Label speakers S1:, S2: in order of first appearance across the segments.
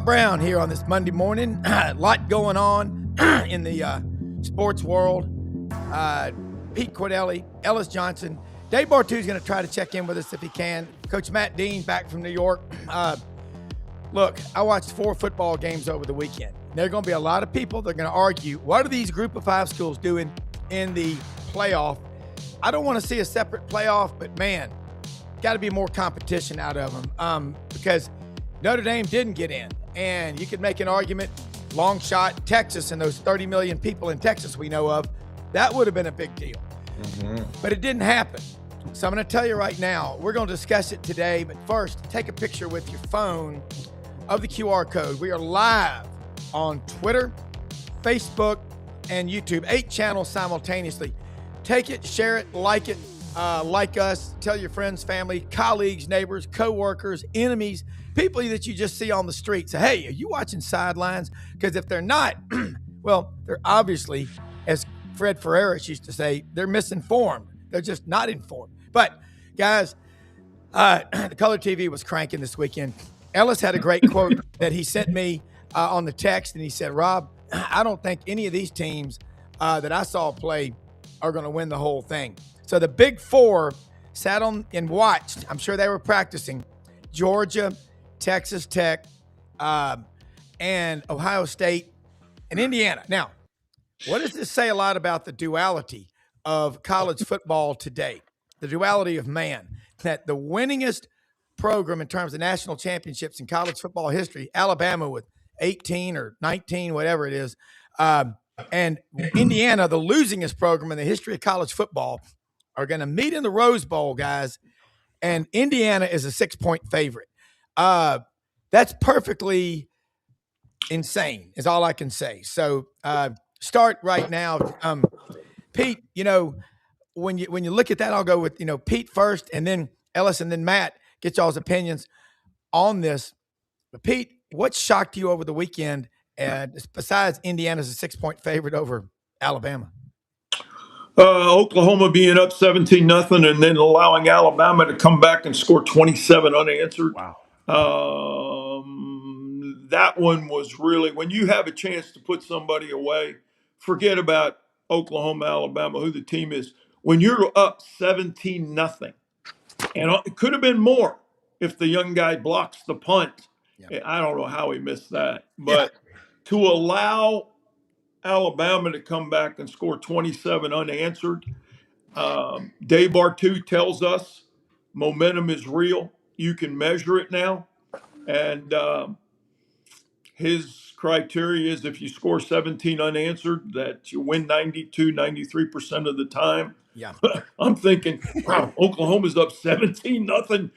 S1: Browne here on this Monday morning. A lot going on in the sports world. Pete Cordelli, Ellis Johnson. Dave Bartoo is going to try to check in with us if he can. Coach Matt Dean back from New York. Look, I watched 4 football games over the weekend. There are going to be a lot of people that are going to argue, what are these group of 5 schools doing in the playoff? I don't want to see a separate playoff, but man, got to be more competition out of them because Notre Dame didn't get in. And you could make an argument, long shot, Texas and those 30 million people in Texas we know of, that would have been a big deal. Mm-hmm. But it didn't happen. So I'm going to tell you right now, we're going to discuss it today. But first, take a picture with your phone of the QR code. We are live on Twitter, Facebook, and YouTube. 8 channels simultaneously. Take it, share it, like it, like us. Tell your friends, family, colleagues, neighbors, co-workers, enemies, people that you just see on the street. Say, hey, are you watching Sidelines? Because if they're not, well, they're obviously, as Fred Ferreris used to say, they're misinformed. They're just not informed. But, guys, the color TV was cranking this weekend. Ellis had a great quote that he sent me on the text, and he said, Rob, I don't think any of these teams that I saw play are going to win the whole thing. So the Big Four sat on and watched. I'm sure they were practicing. Georgia, Texas Tech, and Ohio State, and Indiana. Now, what does this say a lot about the duality of college football today? The duality of man. That the winningest program in terms of national championships in college football history, Alabama with 18 or 19, whatever it is, and Indiana, the losingest program in the history of college football, are going to meet in the Rose Bowl, guys, and Indiana is a 6-point favorite. That's perfectly insane is all I can say. So start right now. Pete, when you look at that, I'll go with, Pete first and then Ellis and then Matt, get y'all's opinions on this. But Pete, what shocked you over the weekend besides Indiana's a 6-point favorite over Alabama?
S2: Oklahoma being up 17-0 and then allowing Alabama to come back and score 27 unanswered.
S1: Wow.
S2: That one was really, when you have a chance to put somebody away, forget about Oklahoma, Alabama, who the team is. When you're up 17-0, and it could have been more if the young guy blocks the punt. Yeah. I don't know how he missed that. But to allow Alabama to come back and score 27 unanswered, Dave Bartoo tells us momentum is real. You can measure it now. And his criteria is if you score 17 unanswered, that you win 92, 93% of the time.
S1: Yeah.
S2: I'm thinking, wow, Oklahoma's up 17-0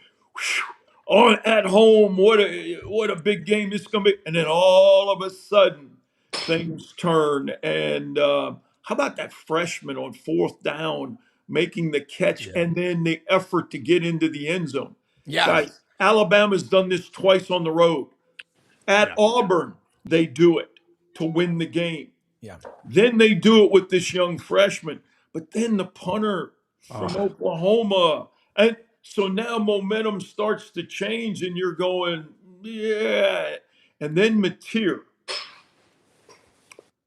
S2: at home. What a big game this is going to be. And then all of a sudden, things turn. And how about that freshman on 4th down making the catch and then the effort to get into the end zone?
S1: Yeah.
S2: Guys, Alabama's done this twice on the road. At Auburn, they do it to win the game.
S1: Yeah.
S2: Then they do it with this young freshman. But then the punter from Oklahoma. And so now momentum starts to change and you're going, yeah. And then Mateer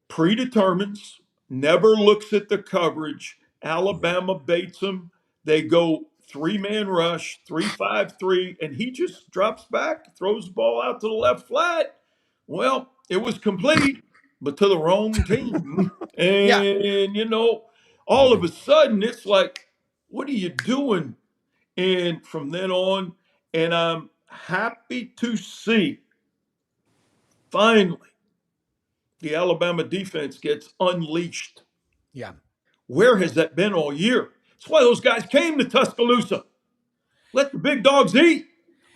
S2: predetermines, never looks at the coverage. Alabama baits him. They go 3-man rush, 3-5-3, and he just drops back, throws the ball out to the left flat. Well, it was complete, but to the wrong team. And, all of a sudden, it's like, what are you doing? And from then on, and I'm happy to see, finally, the Alabama defense gets unleashed.
S1: Yeah.
S2: Where has that been all year? That's why those guys came to Tuscaloosa. Let the big dogs eat.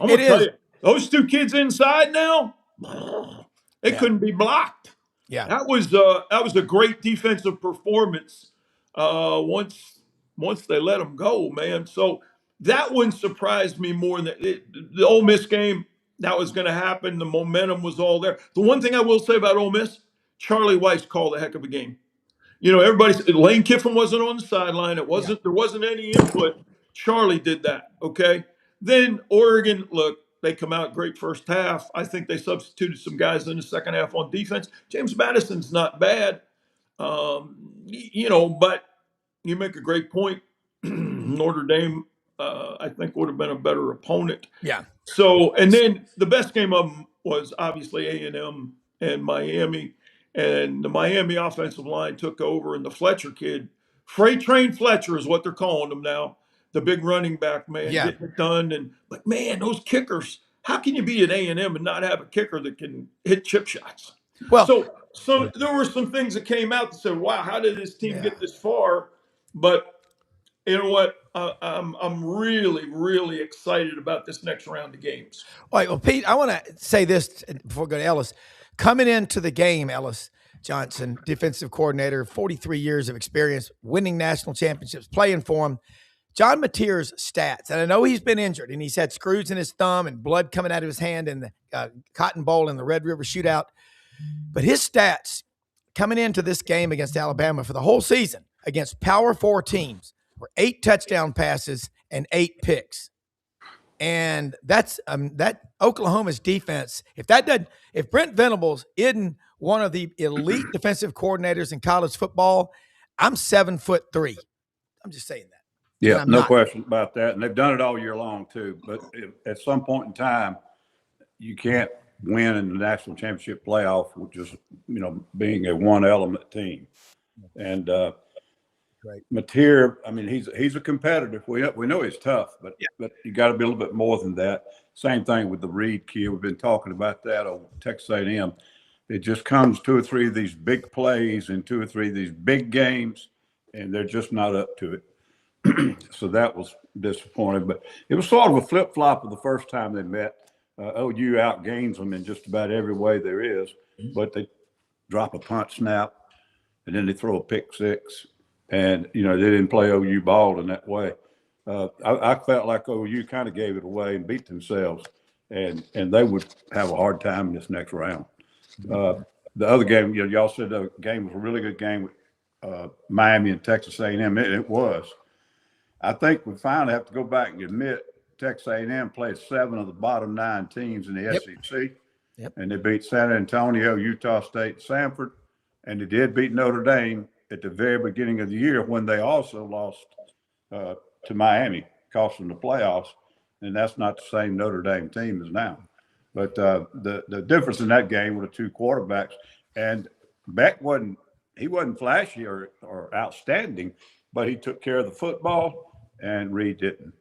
S2: I'm going to tell you, those 2 kids inside now, they couldn't be blocked.
S1: Yeah.
S2: That was a great defensive performance once they let them go, man. So that one surprised me more than the Ole Miss game. That was going to happen. The momentum was all there. The one thing I will say about Ole Miss, Charlie Weiss called a heck of a game. Everybody said Lane Kiffin wasn't on the sideline. There wasn't any input. Charlie did that. Okay. Then Oregon, look, they come out great first half. I think they substituted some guys in the second half on defense. James Madison's not bad, but you make a great point. Notre Dame, I think, would have been a better opponent.
S1: Yeah.
S2: So, and then the best game of them was obviously A&M and Miami. And the Miami offensive line took over, and the Fletcher kid, Freight Train Fletcher is what they're calling him now, the big running back, man,
S1: Yeah.
S2: getting it done. But man, those kickers, how can you be at A&M and not have a kicker that can hit chip shots?
S1: Well,
S2: so there were some things that came out that said, wow, how did this team
S1: Yeah.
S2: get this far? But you know what? I'm really, really excited about this next round of games.
S1: all right, well, Pete, I want to say this before we go to Ellis. Coming into the game, Ellis Johnson, defensive coordinator, 43 years of experience, winning national championships, playing for him. John Mateer's stats, and I know he's been injured, and he's had screws in his thumb and blood coming out of his hand in the Cotton Bowl and the Red River Shootout. But his stats coming into this game against Alabama for the whole season against Power 4 teams were 8 touchdown passes and 8 picks. And that's that Oklahoma's defense. If Brent Venables isn't one of the elite defensive coordinators in college football, I'm 7'3". I'm just saying that.
S3: Yeah, no question about that. And they've done it all year long too. But at some point in time, you can't win in the national championship playoff with just being a one element team. And
S1: Right.
S3: Mateer, I mean, he's a competitor. We know he's tough, but you got to be a little bit more than that. Same thing with the Reed kid. We've been talking about that on Texas A&M. It just comes 2 or 3 of these big plays and 2 or 3 of these big games, and they're just not up to it. So that was disappointing. But it was sort of a flip-flop of the first time they met. OU outgains them in just about every way there is, but they drop a punt snap, and then they throw a pick six. And, they didn't play OU ball in that way. I felt like OU kind of gave it away and beat themselves, and they would have a hard time in this next round. The other game, y'all said the game was a really good game with Miami and Texas A&M. It was. I think we finally have to go back and admit Texas A&M played 7 of the bottom 9 teams in the SEC.
S1: Yep.
S3: And they beat San Antonio, Utah State, Samford, and they did beat Notre Dame at the very beginning of the year when they also lost to Miami, cost them the playoffs. And that's not the same Notre Dame team as now. But the difference in that game were the 2 quarterbacks. And Beck wasn't flashy or outstanding, but he took care of the football, and Reed didn't.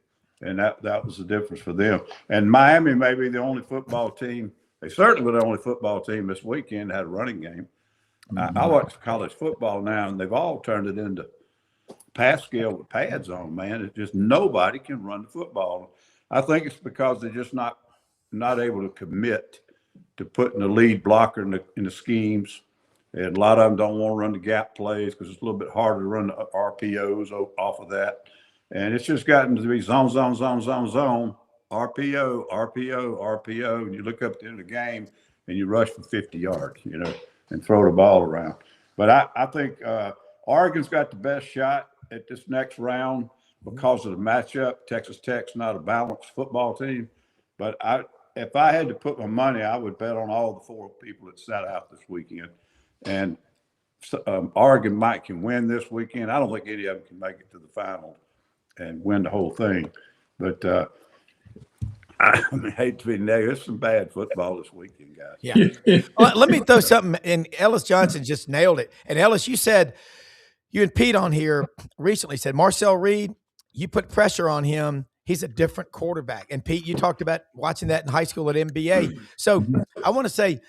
S3: And that was the difference for them. And Miami may be the only football team. They certainly were the only football team this weekend that had a running game. I watch college football now, and they've all turned it into Pascal with pads on, man. It's just nobody can run the football. I think it's because they're just not able to commit to putting the lead blocker in the schemes. And a lot of them don't want to run the gap plays because it's a little bit harder to run the RPOs off of that. And it's just gotten to be zone, RPO, and you look up at the end of the game and you rush for 50 yards, and throw the ball around. But I think Oregon's got the best shot at this next round because of the matchup. Texas Tech's not a balanced football team. But if I had to put my money, I would bet on all the 4 people that sat out this weekend. And Oregon can win this weekend. I don't think any of them can make it to the final and win the whole thing. But I hate to be negative. There's some bad football this weekend, guys.
S1: Yeah. Let me throw something in. Ellis Johnson just nailed it. And Ellis, you and Pete on here recently said, Marcel Reed, you put pressure on him. He's a different quarterback. And Pete, you talked about watching that in high school at NBA. So I want to say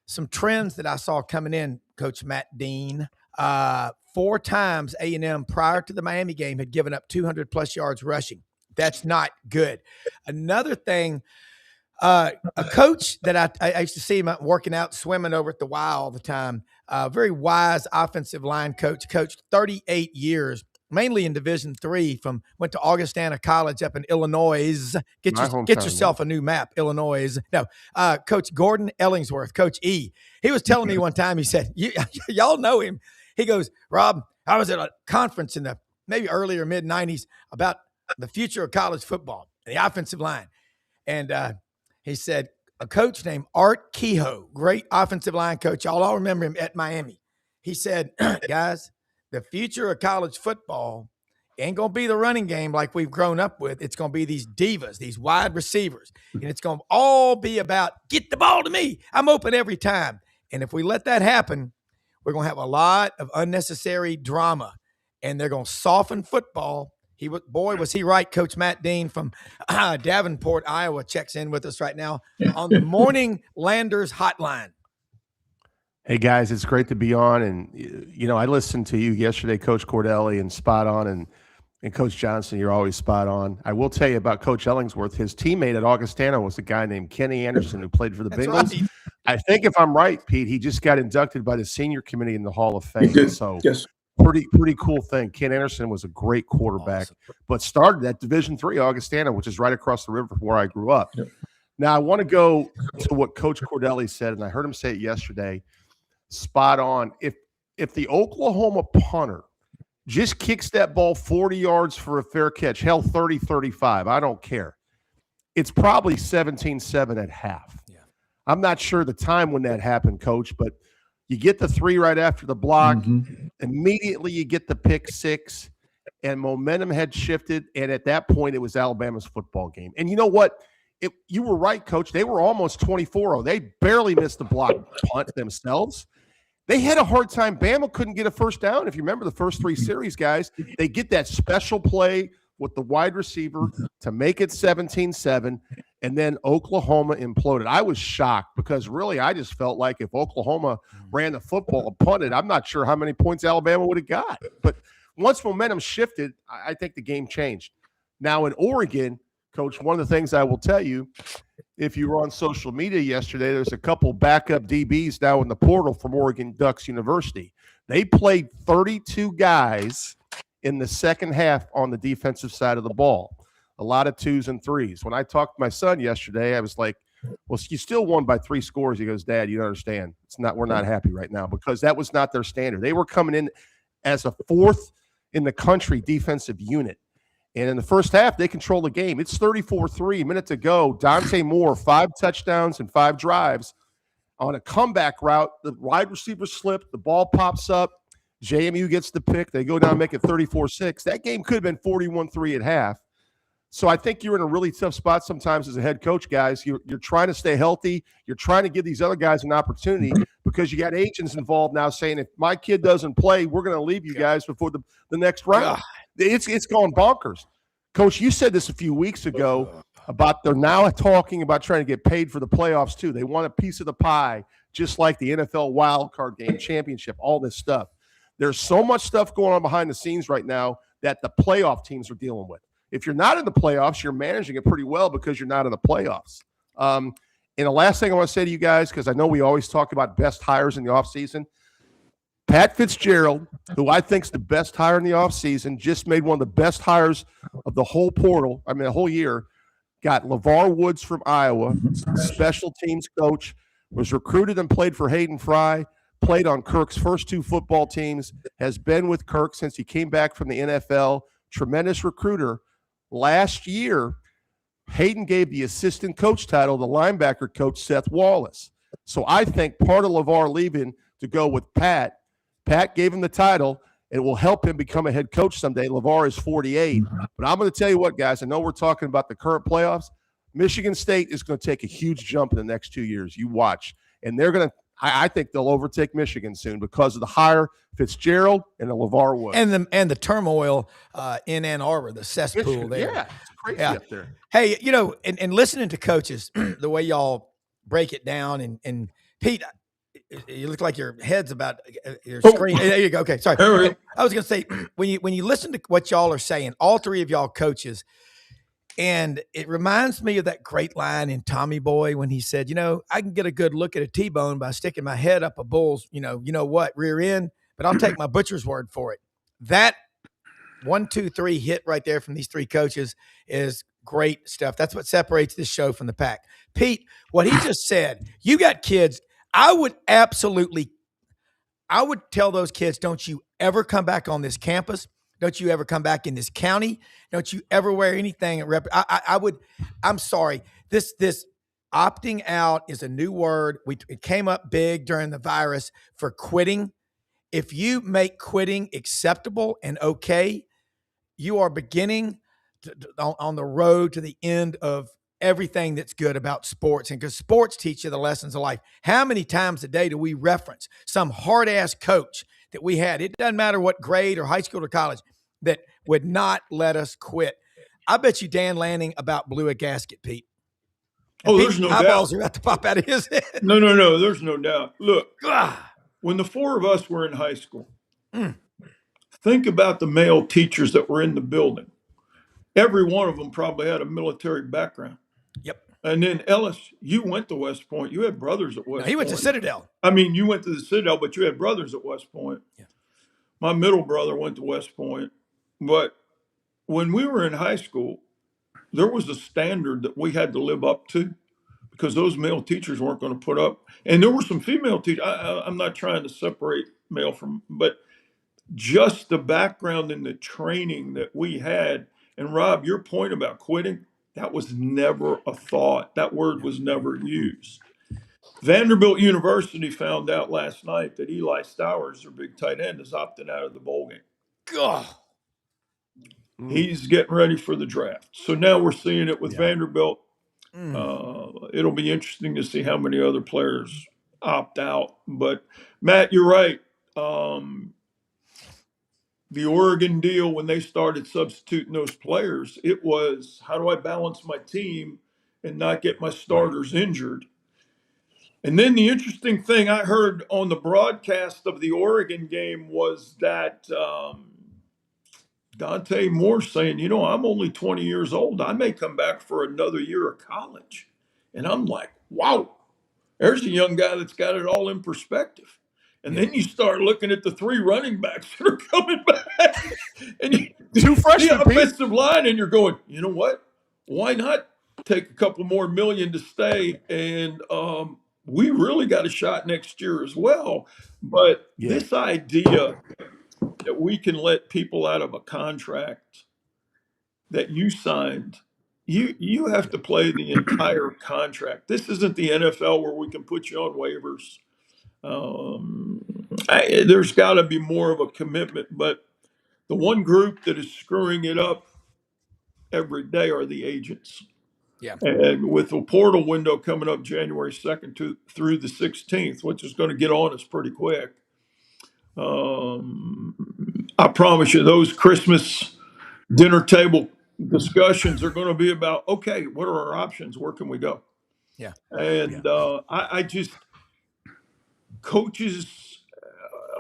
S1: some trends that I saw coming in, Coach Matt Dean. 4 times A&M prior to the Miami game had given up 200-plus yards rushing. That's not good. Another thing, a coach that I used to see him working out, swimming over at the Y all the time, very wise offensive line coach, coached 38 years, mainly in Division III, went to Augustana College up in Illinois. Get yourself a new map, Illinois. No, Coach Gordon Ellingsworth, Coach E. He was telling me one time, he said, y'all know him. He goes, Rob, I was at a conference in the maybe early or mid-'90s about the future of college football and the offensive line. And He said, a coach named Art Kehoe, great offensive line coach. Y'all all remember him at Miami. He said, guys, the future of college football ain't going to be the running game like we've grown up with. It's going to be these divas, these wide receivers. And it's going to all be about, get the ball to me. I'm open every time. And if we let that happen, we're going to have a lot of unnecessary drama. And they're going to soften football. Was he right? Coach Matt Dean from Davenport, Iowa, checks in with us right now on the Morning Landers Hotline.
S4: Hey, guys, it's great to be on. And, I listened to you yesterday, Coach Cordelli, and spot on. And Coach Johnson, you're always spot on. I will tell you about Coach Ellingsworth. His teammate at Augustana was a guy named Kenny Anderson who played for the Bengals. Right. I think if I'm right, Pete, he just got inducted by the senior committee in the Hall of Fame. So
S2: yes.
S4: Pretty cool thing. Ken Anderson was a great quarterback, but started at Division III Augustana, which is right across the river from where I grew up. Yep. Now, I want to go to what Coach Cordelli said, and I heard him say it yesterday. Spot on. If the Oklahoma punter just kicks that ball 40 yards for a fair catch, hell, 30, 35, I don't care. It's probably 17-7 at half. Yeah. I'm not sure the time when that happened, Coach, but you get the 3 right after the block. Mm-hmm. Immediately you get the pick 6, and momentum had shifted. And at that point, it was Alabama's football game. And you know what? You were right, Coach. They were almost 24-0. They barely missed the block punt themselves. They had a hard time. Bama couldn't get a first down. If you remember the first 3 series, guys, they get that special play with the wide receiver to make it 17-7. And then Oklahoma imploded. I was shocked because really I just felt like if Oklahoma ran the football and punted, I'm not sure how many points Alabama would have got. But once momentum shifted, I think the game changed. Now in Oregon, Coach, one of the things I will tell you, if you were on social media yesterday, there's a couple backup DBs now in the portal from Oregon Ducks University. They played 32 guys in the second half on the defensive side of the ball. A lot of 2s and 3s. When I talked to my son yesterday, I was like, well, you still won by 3 scores. He goes, Dad, you don't understand. We're not happy right now because that was not their standard. They were coming in as a 4th in the country defensive unit. And in the first half, they control the game. It's 34-3, minute to go. Dante Moore, 5 touchdowns and 5 drives. On a comeback route, the wide receiver slipped, the ball pops up, JMU gets the pick, they go down and make it 34-6. That game could have been 41-3 at half. So I think you're in a really tough spot sometimes as a head coach, guys. You're trying to stay healthy. You're trying to give these other guys an opportunity because you got agents involved now saying, if my kid doesn't play, we're going to leave you guys before the next round. It's gone bonkers. Coach, you said this a few weeks ago about they're now talking about trying to get paid for the playoffs too. They want a piece of the pie, just like the NFL wildcard game, championship, all this stuff. There's so much stuff going on behind the scenes right now that the playoff teams are dealing with. If you're not in the playoffs, you're managing it pretty well because you're not in the playoffs. And the last thing I want to say to you guys, because I know we always talk about best hires in the offseason, Pat Fitzgerald, who I think is the best hire in the offseason, just made one of the best hires of the whole portal, the whole year, got LeVar Woods from Iowa, special teams coach, was recruited and played for Hayden Fry, played on Kirk's first 2 football teams, has been with Kirk since he came back from the NFL, tremendous recruiter. Last year, Hayden gave the assistant coach title to linebacker coach Seth Wallace. So I think part of LeVar leaving to go with Pat gave him the title. It will help him become a head coach someday. LeVar is 48. But I'm going to tell you what, guys, I know we're talking about the current playoffs. Michigan State is going to take a huge jump in the next 2 years. You watch. And they're going to I think they'll overtake Michigan soon because of the hire Fitzgerald and the LeVar Woods.
S1: And the turmoil in Ann Arbor, the cesspool Michigan, there.
S4: Yeah, it's crazy up there.
S1: Hey, and listening to coaches, the way y'all break it down, and Pete, you look like your head's about your screen. There you go. Okay, sorry.
S2: Right.
S1: I was going to say, when you listen to what y'all are saying, all 3 of y'all coaches, and it reminds me of that great line in Tommy Boy when he said, I can get a good look at a T-bone by sticking my head up a bull's, rear end, but I'll take my butcher's word for it. That 1, 2, 3 hit right there from these 3 coaches is great stuff. That's what separates this show from the pack. Pete, what he just said, you got kids. I would tell those kids, don't you ever come back on this campus. Don't you ever come back in this county. Don't you ever wear anything. I'm sorry. This Opting out is a new word. It came up big during the virus for quitting. If you make quitting acceptable and okay, you are beginning on the road to the end of everything that's good about sports. And because sports teach you the lessons of life. How many times a day do we reference some hard-ass coach that we had? It doesn't matter what grade or high school or college that would not let us quit. I bet you Dan Lanning about blew a gasket, Pete. And
S2: there's no
S1: eyeballs
S2: doubt.
S1: are about to pop out of his head.
S2: No, there's no doubt. Look, when the four of us were in high school, think about the male teachers that were in the building. Every one of them probably had a military background.
S1: Yep.
S2: And then Ellis, you went to West Point. You had brothers at West Point.
S1: He went to Citadel.
S2: I mean, you went to the Citadel, but you had brothers at West Point.
S1: Yeah.
S2: My middle brother went to West Point. But when we were in high school, there was a standard that we had to live up to because those male teachers weren't going to put up. And there were some female teachers. I'm not trying to separate male from, but just the background and the training that we had. And Rob, your point about quitting, that was never a thought. That word was never used. Vanderbilt University found out last night that Eli Stowers, their big tight end, is opting out of the bowl game.
S1: God.
S2: He's getting ready for the draft. So now we're seeing it with Vanderbilt. It'll be interesting to see how many other players opt out. But, Matt, you're right. The Oregon deal, when they started substituting those players, it was, how do I balance my team and not get my starters injured? And then the interesting thing I heard on the broadcast of the Oregon game was that Dante Moore saying, I'm only 20 years old. I may come back for another year of college. And I'm like, wow, there's a young guy that's got it all in perspective. And then you start looking at the three running backs that are coming back. And
S4: two freshmen,
S2: the offensive line, and you're going, you know what? Why not take a couple more million to stay? And we really got a shot next year as well. But this idea that we can let people out of a contract that you signed, you have to play the entire contract. This isn't the NFL where we can put you on waivers. There's got to be more of a commitment, but the one group that is screwing it up every day are the agents.
S1: Yeah.
S2: And with the portal window coming up January 2nd through the 16th, which is going to get on us pretty quick, I promise you those Christmas dinner table discussions are going to be about, okay, what are our options? Where can we go?
S1: Yeah.
S2: And I just, coaches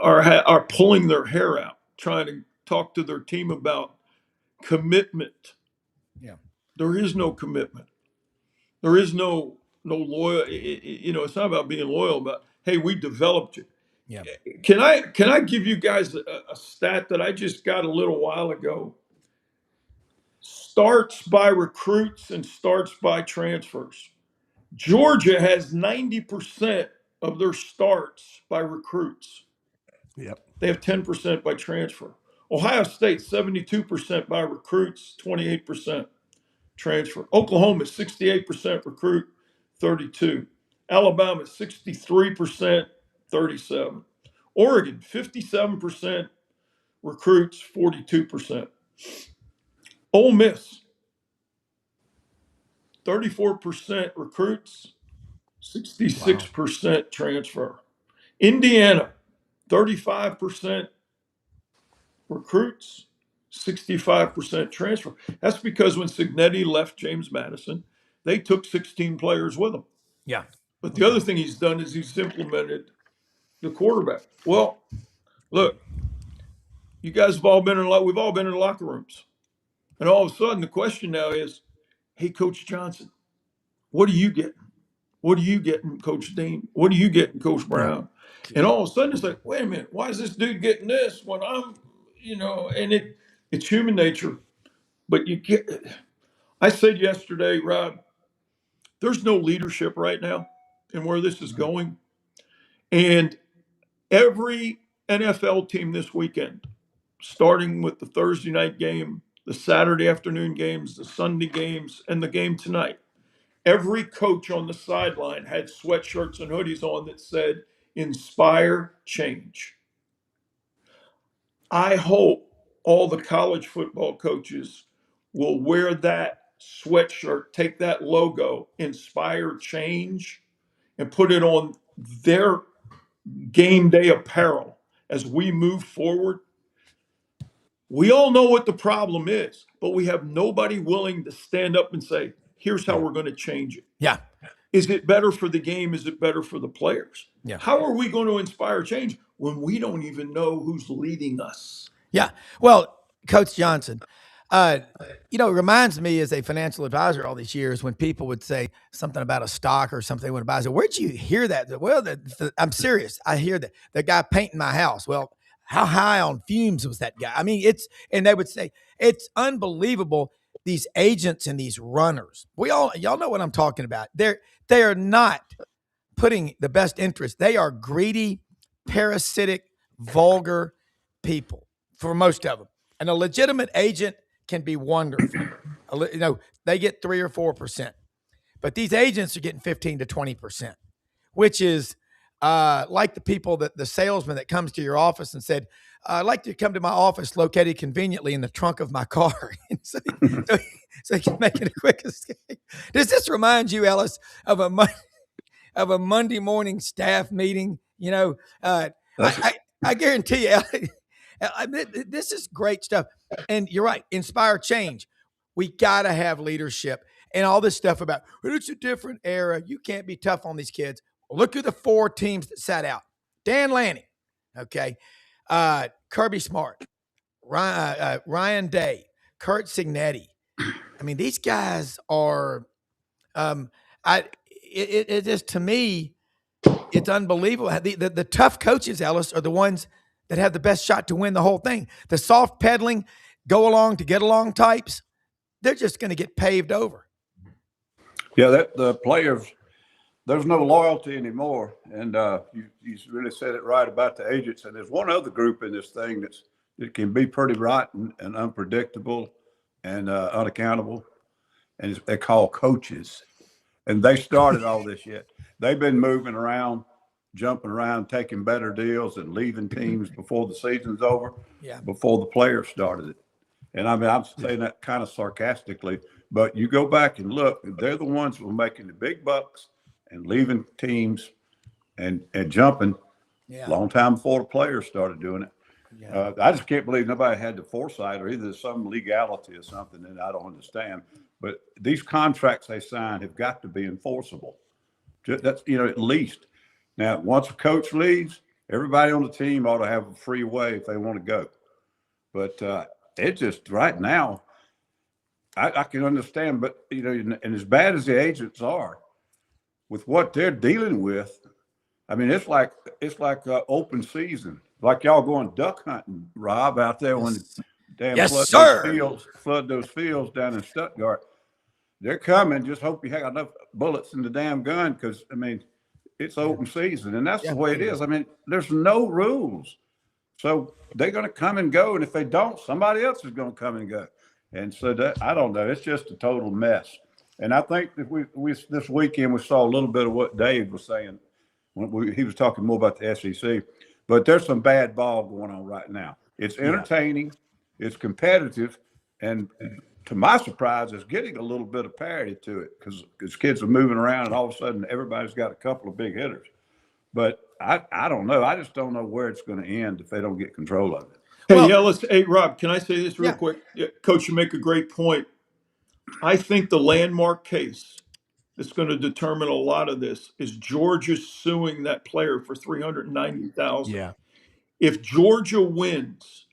S2: are pulling their hair out, trying to talk to their team about commitment.
S1: Yeah.
S2: There is no commitment. There is no loyal. It's not about being loyal, but hey, we developed you.
S1: Yeah.
S2: Can I give you guys a stat that I just got a little while ago? Starts by recruits and starts by transfers. Georgia has 90% of their starts by recruits.
S4: Yep.
S2: They have 10% by transfer. Ohio State, 72% by recruits, 28% transfer. Oklahoma, 68% recruit, 32. Alabama, 63%, 37. Oregon, 57% recruits, 42%. Ole Miss, 34% recruits, 66% transfer. Indiana, 35% recruits, 65% transfer. That's because when Cignetti left James Madison, they took 16 players with him.
S1: Yeah.
S2: But the other thing he's done is he's implemented the quarterback. Well, look, you guys have all been we've all been in the locker rooms. And all of a sudden the question now is, hey, Coach Johnson, what are you getting? What are you getting, Coach Dean? What are you getting, Coach Browne? And all of a sudden it's like, wait a minute, why is this dude getting this when I'm, and it's human nature. But I said yesterday, Rob, there's no leadership right now in where this is going. And every NFL team this weekend, starting with the Thursday night game, the Saturday afternoon games, the Sunday games, and the game tonight, Every coach on the sideline had sweatshirts and hoodies on that said, "Inspire change." I hope all the college football coaches will wear that sweatshirt, take that logo, "Inspire change," and put it on their game day apparel as we move forward. We all know what the problem is, but we have nobody willing to stand up and say, "Here's how we're going to change it."
S1: Yeah.
S2: Is it better for the game? Is it better for the players?
S1: Yeah.
S2: How are we going to inspire change when we don't even know who's leading us?
S1: Yeah. Well, Coach Johnson, it reminds me as a financial advisor all these years when people would say something about a stock or something with advisor. Where'd you hear that? Well, I'm serious. I hear that the guy painting my house. Well, how high on fumes was that guy? I mean, and they would say it's unbelievable. These agents and these runners, y'all know what I'm talking about. They are not putting the best interest. They are greedy, parasitic, vulgar people for most of them. And a legitimate agent can be wonderful. They get 3 or 4%, but these agents are getting 15 to 20%, which is like the people the salesman that comes to your office and said, "I'd like to come to my office located conveniently in the trunk of my car," so he can make it a quick escape. Does this remind you, Ellis, of a Monday morning staff meeting? I guarantee you, this is great stuff. And you're right, inspire change. We got to have leadership and all this stuff about, it's a different era. You can't be tough on these kids. Look at the 4 teams that sat out. Dan Lanning, okay, Kirby Smart, Ryan Day, Kurt Signetti. I mean, these guys are, it just, to me, it's unbelievable. The tough coaches, Ellis, are the ones that have the best shot to win the whole thing. The soft peddling, go along to get along types, they're just going to get paved over.
S3: Yeah, the players, there's no loyalty anymore. And you really said it right about the agents. And there's one other group in this thing that can be pretty rotten and unpredictable and unaccountable. And they're called coaches. And they started all this shit. They've been moving around, jumping around, taking better deals and leaving teams before the season's over, before the players started it. And I mean, I'm saying that kind of sarcastically, but you go back and look, they're the ones who were making the big bucks and leaving teams and jumping a long time before the players started doing it. Yeah. I just can't believe nobody had the foresight or either some legality or something that I don't understand. But these contracts they sign have got to be enforceable. That's, at least. Now, once a coach leaves, everybody on the team ought to have a free way if they want to go. But it just right now, I can understand. But, and as bad as the agents are, with what they're dealing with, I mean, it's like open season. Like y'all going duck hunting, Rob, out there when damn flood those fields down in Stuttgart. They're coming. Just hope you have enough bullets in the damn gun because, I mean, it's open season. And that's the way it is. I mean, there's no rules. So they're going to come and go. And if they don't, somebody else is going to come and go. And so I don't know. It's just a total mess. And I think that we this weekend we saw a little bit of what Dave was saying when he was talking more about the SEC. But there's some bad ball going on right now. It's entertaining, it's competitive, and to my surprise, it's getting a little bit of parity to it because kids are moving around and all of a sudden everybody's got a couple of big hitters. But I don't know. I just don't know where it's going to end if they don't get control of it.
S2: Hey, Rob, can I say this real quick? Coach, you make a great point. I think the landmark case that's going to determine a lot of this is Georgia suing that player for $390,000.
S4: Yeah.
S2: If Georgia wins,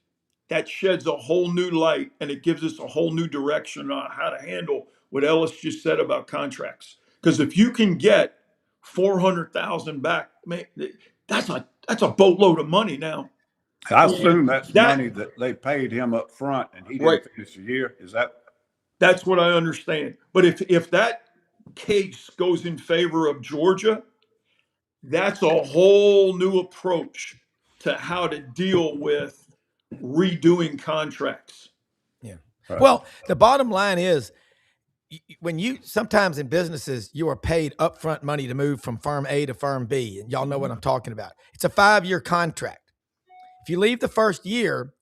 S2: that sheds a whole new light and it gives us a whole new direction on how to handle what Ellis just said about contracts. Because if you can get $400,000 back, man, that's a boatload of money now.
S3: I assume that's money that they paid him up front and he didn't finish the year. Is that?
S2: That's what I understand. But if that case goes in favor of Georgia, that's a whole new approach to how to deal with redoing contracts.
S1: Yeah. Right. Well, the bottom line is when you sometimes in businesses, you are paid upfront money to move from firm A to firm B. And y'all know what I'm talking about. It's a 5-year contract. If you leave the first year,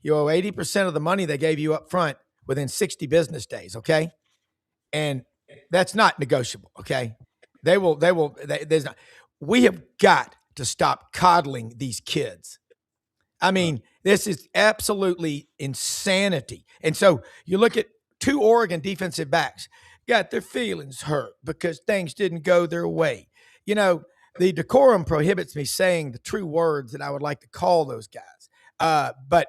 S1: you owe 80% of the money they gave you up front within 60 business days. Okay. And that's not negotiable. Okay. There's not, we have got to stop coddling these kids. I mean, this is absolutely insanity. And so you look at 2 Oregon defensive backs got their feelings hurt because things didn't go their way. You know, the decorum prohibits me saying the true words that I would like to call those guys. But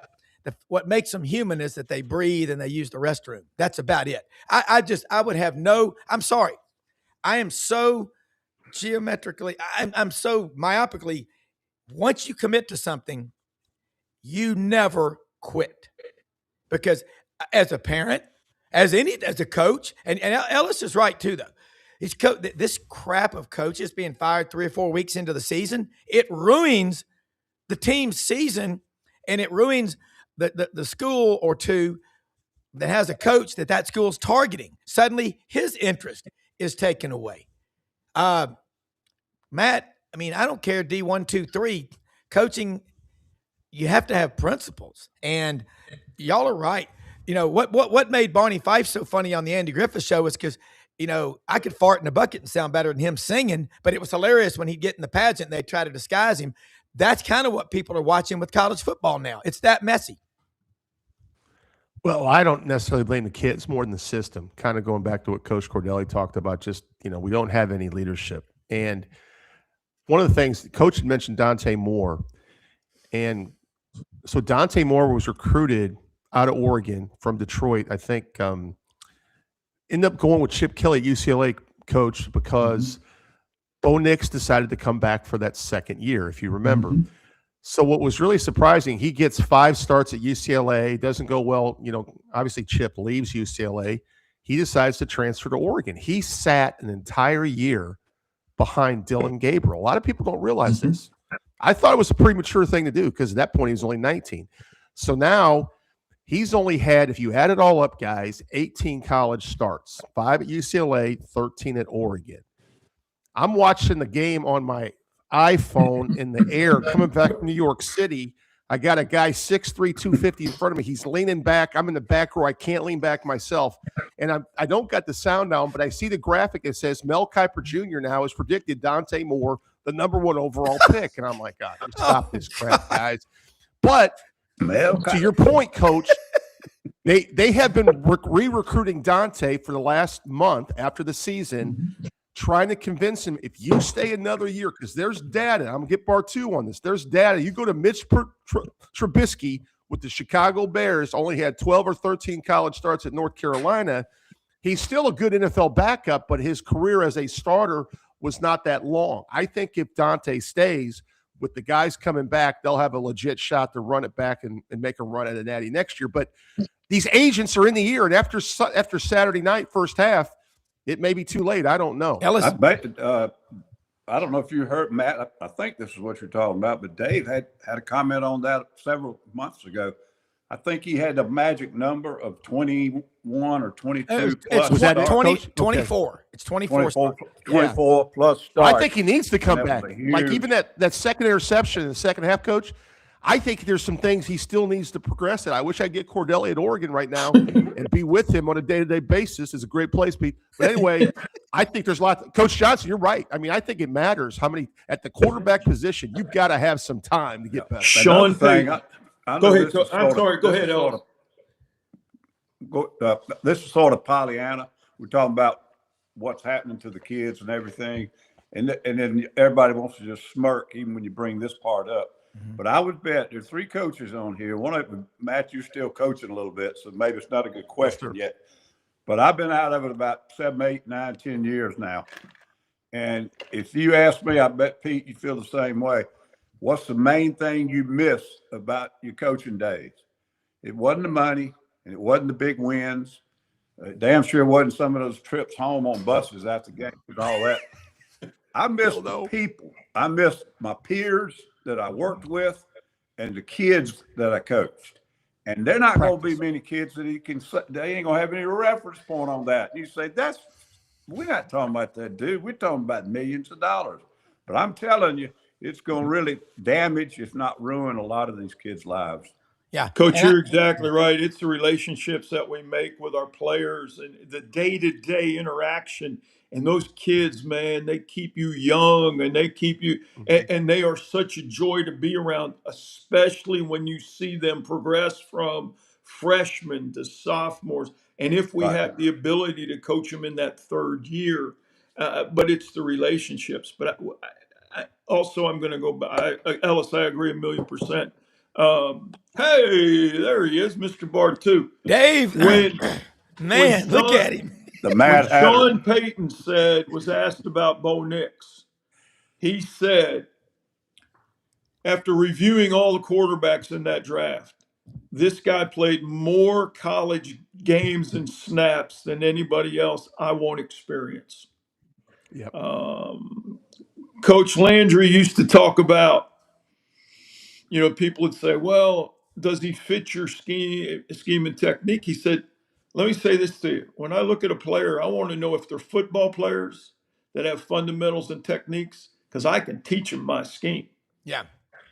S1: what makes them human is that they breathe and they use the restroom. That's about it. I would have I'm sorry. I am so geometrically, I'm so myopically, once you commit to something, you never quit. Because as a parent, as a coach, and Ellis is right too, though. This crap of coaches being fired 3 or 4 weeks into the season, it ruins the team's season, and it ruins the school or two that has a coach that school's targeting. Suddenly, his interest is taken away. Matt, I mean, I don't care D1, 2, 3. Coaching, you have to have principles, and y'all are right. You know what made Barney Fife so funny on the Andy Griffith Show was because, you know, I could fart in a bucket and sound better than him singing, but it was hilarious when he'd get in the pageant and they'd try to disguise him. That's kind of what people are watching with college football now. It's that messy.
S4: Well, I don't necessarily blame the kids more than the system. Kind of going back to what Coach Cordelli talked about, just, you know, we don't have any leadership. And one of the things, Coach had mentioned Dante Moore. And so Dante Moore was recruited out of Oregon from Detroit. I think ended up going with Chip Kelly at UCLA, Coach, because Bo Nix decided to come back for that second year, if you remember. So what was really surprising, he gets 5 starts at UCLA, doesn't go well. You know, obviously Chip leaves UCLA. He decides to transfer to Oregon. He sat an entire year behind Dylan Gabriel. A lot of people don't realize this. I thought it was a premature thing to do because at that point he was only 19. So now he's only had, if you add it all up, guys, 18 college starts, 5 at UCLA, 13 at Oregon. I'm watching the game on my iPhone in the air coming back from New York City. I got a guy 6'3", 250 in front of me. He's leaning back. I'm in the back row. I can't lean back myself. And I don't got the sound down, but I see the graphic. It says Mel Kiper Jr. now has predicted Dante Moore the number 1 overall pick. And I'm like, God, stop this crap, guys. But to your point, Coach, they have been re-recruiting Dante for the last month after the season, trying to convince him, if you stay another year, because there's data. I'm going to get Bartoo on this. There's data. You go to Mitch Trubisky with the Chicago Bears, only had 12 or 13 college starts at North Carolina. He's still a good NFL backup, but his career as a starter was not that long. I think if Dante stays, with the guys coming back, they'll have a legit shot to run it back and make a run at a natty next year. But these agents are in the ear, and after Saturday night, first half, it may be too late. I don't know.
S3: Ellis, I don't know if you heard, Matt. I think this is what you're talking about, but Dave had a comment on that several months ago. I think he had a magic number of 21 or 22 plus.
S1: Was that 24? Okay. It's 24
S3: plus starts.
S4: I think he needs to come back. Like even that second interception in the second half, Coach, I think there's some things he still needs to progress at. I wish I'd get Cordelli at Oregon right now and be with him on a day-to-day basis. It's a great place, Pete. But anyway, I think there's lots. Coach Johnson, you're right. I mean, I think it matters how many at the quarterback position. You've got to have some time to get better.
S2: Sean Payton.
S3: Go ahead.
S2: I'm sorry. Go ahead, Ellis.
S3: This is sort of Pollyanna. We're talking about what's happening to the kids and everything, and then everybody wants to just smirk even when you bring this part up. But I would bet there are 3 coaches on here. One of them, Matt, you're still coaching a little bit, so maybe it's not a good question yet. But I've been out of it about 7, 8, 9, 10 years now. And if you ask me, I bet, Pete, you feel the same way. What's the main thing you miss about your coaching days? It wasn't the money, and it wasn't the big wins. Damn sure it wasn't some of those trips home on buses after games and all that. I miss the people. I miss my peers that I worked with and the kids that I coached. And they're not going to be
S1: Practice.
S3: many kids that they ain't going to have any reference point on that. You say, we're not talking about that, dude. We're talking about millions of dollars. But I'm telling you, it's going to really damage, if not ruin, a lot of these kids' lives.
S1: Yeah.
S2: Coach, you're exactly right. It's the relationships that we make with our players and the day-to-day interaction. And those kids, man, they keep you young and they keep you, and they are such a joy to be around, especially when you see them progress from freshmen to sophomores. And if we
S3: Right.
S2: have the ability to coach them in that third year, but it's the relationships. But also, I'm going to go by Ellis. I agree 1,000,000%. Hey, there he is, Mr. Bartoo.
S1: Dave,
S2: When
S1: man, look
S2: Sean-
S1: at him.
S3: The
S2: when
S3: Mad Hatter.
S2: Sean Payton was asked about Bo Nix, he said, after reviewing all the quarterbacks in that draft, this guy played more college games and snaps than anybody else I won't experience.
S4: Yep.
S2: Coach Landry used to talk about, people would say, well, does he fit your scheme and technique? He said, let me say this to you. When I look at a player, I want to know if they're football players that have fundamentals and techniques, because I can teach them my scheme.
S1: Yeah.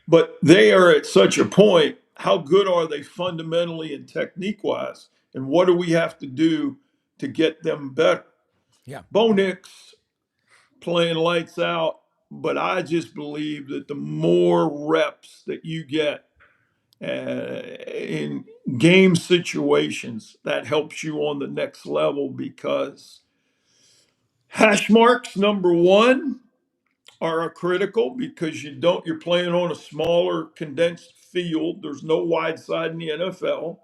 S2: But they are at such a point, how good are they fundamentally and technique-wise? And what do we have to do to get them better?
S1: Yeah.
S2: Bo Nix playing lights out, but I just believe that the more reps that you get in game situations, that helps you on the next level, because hash marks, number one, are critical because you're playing on a smaller condensed field. There's no wide side in the NFL.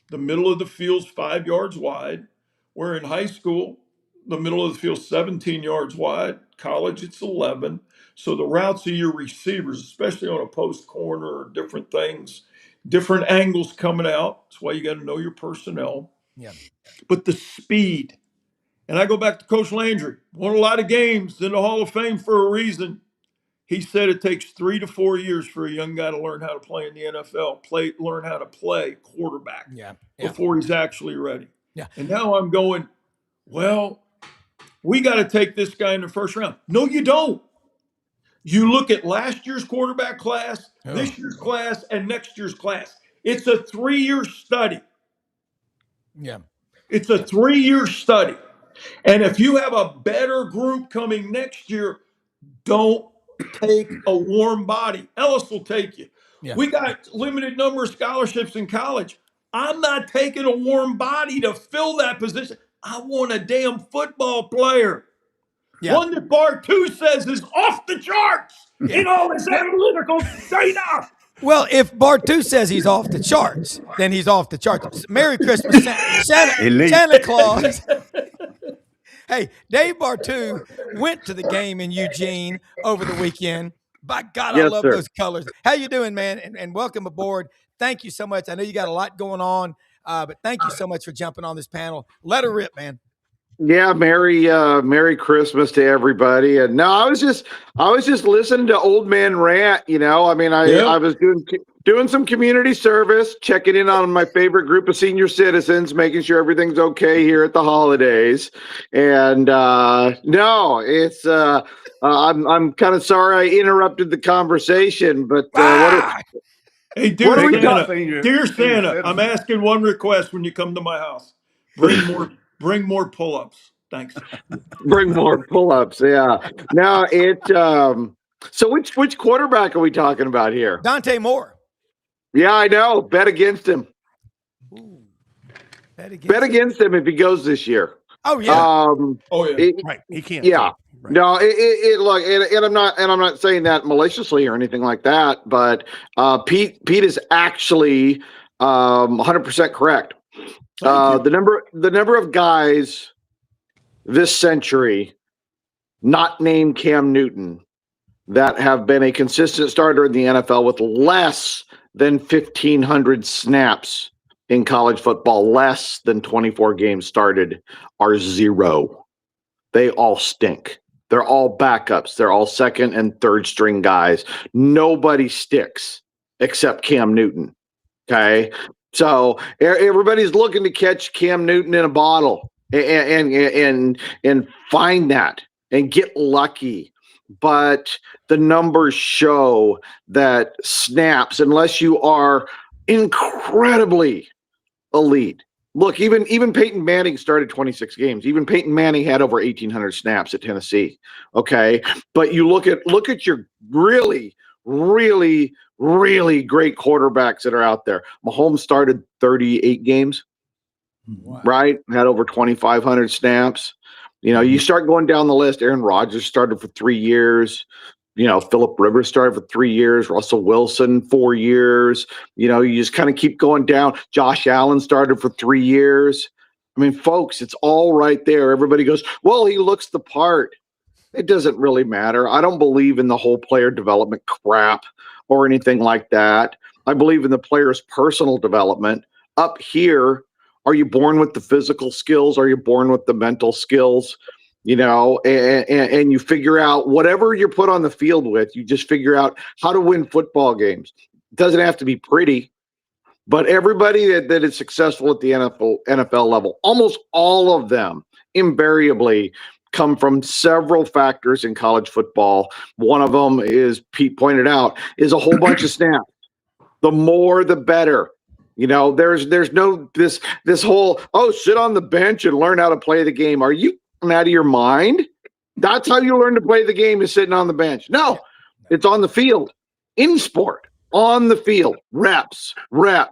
S2: The middle of the field's 5 yards wide. Where in high school, the middle of the field's 17 yards wide. College, it's 11. So the routes of your receivers, especially on a post corner or different things, different angles coming out. That's why you got to know your personnel.
S1: Yeah.
S2: But the speed, and I go back to Coach Landry, won a lot of games in the Hall of Fame for a reason. He said it takes 3 to 4 years for a young guy to learn how to play in the NFL, learn how to play quarterback before he's actually ready.
S1: Yeah.
S2: And now I'm going, well, we got to take this guy in the first round. No, you don't. You look at last year's quarterback class, this year's class, and next year's class. It's a 3-year study.
S1: Yeah.
S2: It's a 3-year study. And if you have a better group coming next year, don't take a warm body. Ellis will take you.
S1: Yeah.
S2: We got limited number of scholarships in college. I'm not taking a warm body to fill that position. I want a damn football player.
S1: Yeah.
S2: One that Bartoo says is off the charts in all his analytical data.
S1: Well, if Bartoo says he's off the charts, then he's off the charts. Merry Christmas, Santa Claus. Hey, Dave Bartoo went to the game in Eugene over the weekend. By God, I love those colors. How you doing, man? And welcome aboard. Thank you so much. I know you got a lot going on, but thank you so much for jumping on this panel. Let her rip, man.
S5: Yeah, Merry Christmas to everybody. And no, I was just listening to old man rant. I was doing some community service, checking in on my favorite group of senior citizens, making sure everything's okay here at the holidays. And no, it's I'm kind of sorry I interrupted the conversation, but
S2: Hey, dear Santa, I'm asking one request when you come to my house. Bring more pull-ups. Thanks.
S5: Bring more pull-ups. Yeah. Now so which quarterback are we talking about here?
S1: Dante Moore.
S5: Yeah, I know. Bet against him.
S1: Ooh.
S5: Bet against him if he goes this year.
S1: Oh yeah.
S4: Right. He can't.
S5: Yeah.
S4: Right.
S5: No, look, and I'm not saying that maliciously or anything like that, but Pete is actually 100% correct. The number of guys this century not named Cam Newton that have been a consistent starter in the NFL with less than 1,500 snaps in college football, less than 24 games started, are zero. They all stink. They're all backups. They're all second and third string guys. Nobody sticks except Cam Newton. Okay. So everybody's looking to catch Cam Newton in a bottle and find that and get lucky. But the numbers show that snaps, unless you are incredibly elite. Look, even Peyton Manning started 26 games. Even Peyton Manning had over 1,800 snaps at Tennessee. Okay, but you look at your really, really, really great quarterbacks that are out there. Mahomes started 38 games, right? Had over 2,500 snaps. You start going down the list. Aaron Rodgers started for 3 years. Phillip Rivers started for 3 years. Russell Wilson, 4 years. You just kind of keep going down. Josh Allen started for 3 years. I mean, folks, it's all right there. Everybody goes, well, he looks the part. It doesn't really matter. I don't believe in the whole player development crap or anything like that. I believe in the player's personal development. Up here, are you born with the physical skills? Are you born with the mental skills? And you figure out whatever you're put on the field with, you just figure out how to win football games. It doesn't have to be pretty, but everybody that is successful at the NFL level, almost all of them invariably come from several factors in college football. One of them is, Pete pointed out, is a whole bunch of snaps. The more, the better. There's no this whole, sit on the bench and learn how to play the game. Are you out of your mind? That's how you learn to play the game, is sitting on the bench. No, it's on the field. Any sport, on the field, reps. And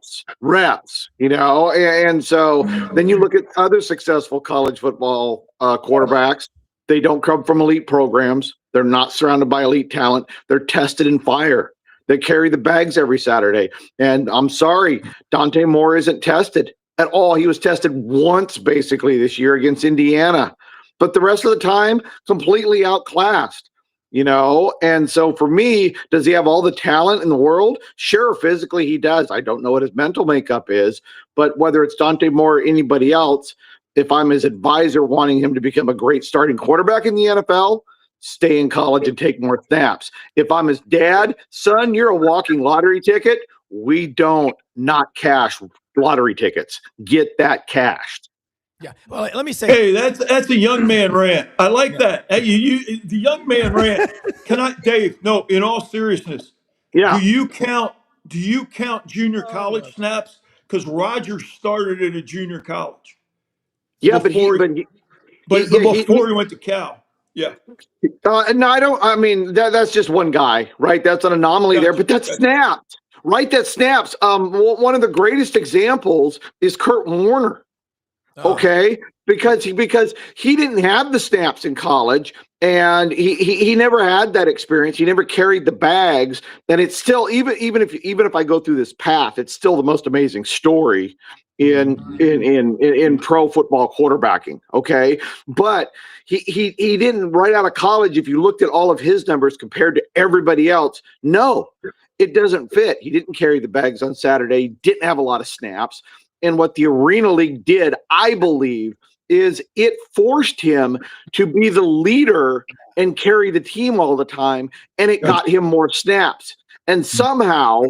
S5: so then you look at other successful college football quarterbacks. They don't come from elite programs. They're not surrounded by elite talent. They're tested in fire. They carry the bags every Saturday. And I'm sorry, Dante Moore isn't tested at all. He was tested once basically this year against Indiana, but the rest of the time, completely outclassed, And so for me, does he have all the talent in the world? Sure, physically he does. I don't know what his mental makeup is, but whether it's Dante Moore or anybody else, if I'm his advisor wanting him to become a great starting quarterback in the NFL, stay in college and take more snaps. If I'm his dad, son, you're a walking lottery ticket. We don't not cash lottery tickets. Get that cashed.
S1: Yeah. Well, let me say.
S2: Hey, that's a young man rant. I like that. Hey, the young man rant. Dave? No, in all seriousness,
S5: Yeah.
S2: Do you count junior college snaps? Because Rodgers started at a junior college.
S5: Yeah,
S2: before before he went to Cal. Yeah.
S5: No, I don't. I mean, that's just one guy, right? That's an anomaly there, but that's snaps, right? That snaps. One of the greatest examples is Kurt Warner. Okay, because he didn't have the snaps in college, and he never had that experience. He never carried the bags, and it's still even if I go through this path, it's still the most amazing story in pro football quarterbacking. Okay, but he didn't right out of college. If you looked at all of his numbers compared to everybody else, no, it doesn't fit. He didn't carry the bags on Saturday. He didn't have a lot of snaps. And what the Arena League did, I believe, is it forced him to be the leader and carry the team all the time, and it got him more snaps. And somehow,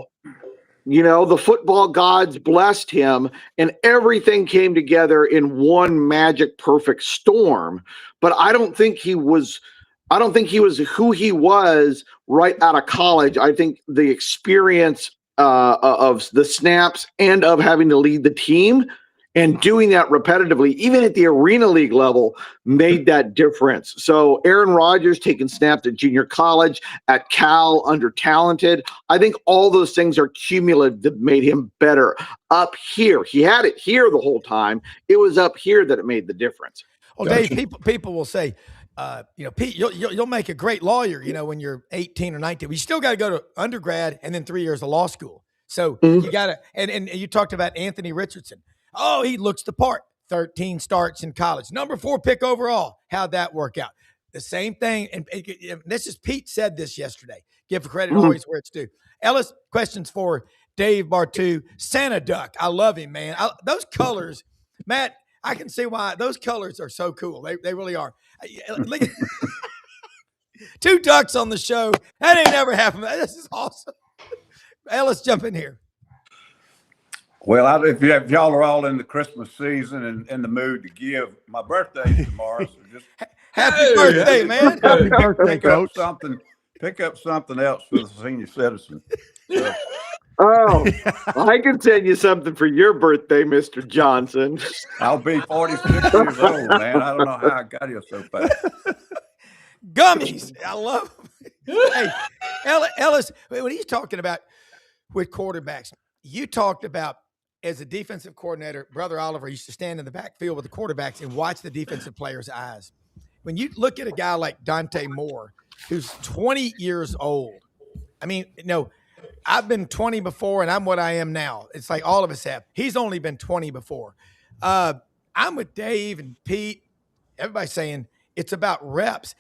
S5: the football gods blessed him, and everything came together in one magic perfect storm. But I don't think he was who he was right out of college. I think the experience of the snaps and of having to lead the team and doing that repetitively, even at the Arena League level, made that difference. So Aaron Rodgers taking snaps at junior college, at Cal, under talented. I think all those things are cumulative that made him better up here. He had it here the whole time. It was up here that it made the difference.
S1: Well, Dave, people will say, Pete, you'll make a great lawyer, when you're 18 or 19. But you still got to go to undergrad and then 3 years of law school. So you got to, and you talked about Anthony Richardson. Oh, he looks the part. 13 starts in college. Number 4 pick overall. How'd that work out? The same thing. And this is Pete said this yesterday. Give credit always where it's due. Ellis, questions for Dave Bartoo. Santa Duck. I love him, man. Those colors, Matt, I can see why those colors are so cool. They really are. Look at 2 ducks on the show. That ain't never happened. This is awesome. Ellis, jump in here.
S3: Well, if y'all are all in the Christmas season and in the mood to give, my birthday's tomorrow, so just
S1: Happy birthday, man.
S4: Happy birthday,
S3: pick up
S4: Coach.
S3: pick up something else for the senior citizen. So,
S5: Oh, I can send you something for your birthday, Mr. Johnson.
S3: I'll be 46 years old, man. I don't know how I got here so fast.
S1: Gummies. I love them. Hey, Ellis, when he's talking about with quarterbacks, you talked about as a defensive coordinator, Brother Oliver used to stand in the backfield with the quarterbacks and watch the defensive players' eyes. When you look at a guy like Dante Moore, who's 20 years old, I mean, I've been 20 before, and I'm what I am now. It's like all of us have. He's only been 20 before. I'm with Dave and Pete. Everybody's saying it's about reps.